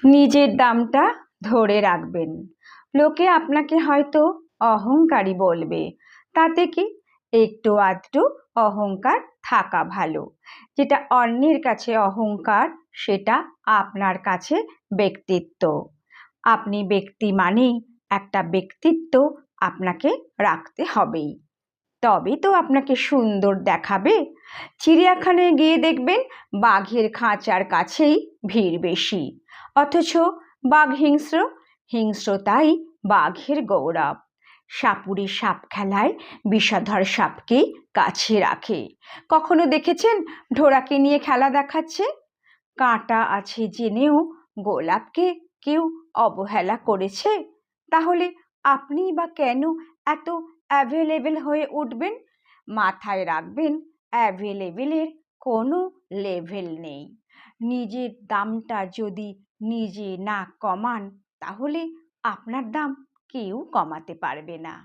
নিজের দামটা ধরে রাখবেন। লোকে আপনাকে হয়তো অহংকারী বলবে, তাতে কি? একটু আধটু অহংকার থাকা ভালো। যেটা অন্যের কাছে অহংকার, সেটা আপনার কাছে ব্যক্তিত্ব। আপনি ব্যক্তি মানেই একটা ব্যক্তিত্ব আপনাকে রাখতে হবেই, তবে তো আপনাকে সুন্দর দেখাবে। চিড়িয়াখানায় গিয়ে দেখবেন বাঘের খাঁচার কাছেই ভিড় বেশি, অথচ বাঘ হিংস্র, হিংস্রতাই বাঘের গৌরব। সাপুড়ে সাপ খেলায় বিষধর সাপকে কাছে রাখে। কখনো দেখেছেন ঢোড়াকে নিয়ে খেলা দেখাচ্ছে? কাঁটা আছে জেনেও গোলাপকে কেউ অবহেলা করেছে? তাহলে আপনি বা কেন এত অ্যাভেলেবেল হয়ে উঠবেন? মাথায় রাখবেন, অ্যাভেলেবেলের কোনো লেভেল নেই। নিজের দামটা যদি নিজে না কমান, তাহলে আপনার দাম কেউ কমাতে পারবে না।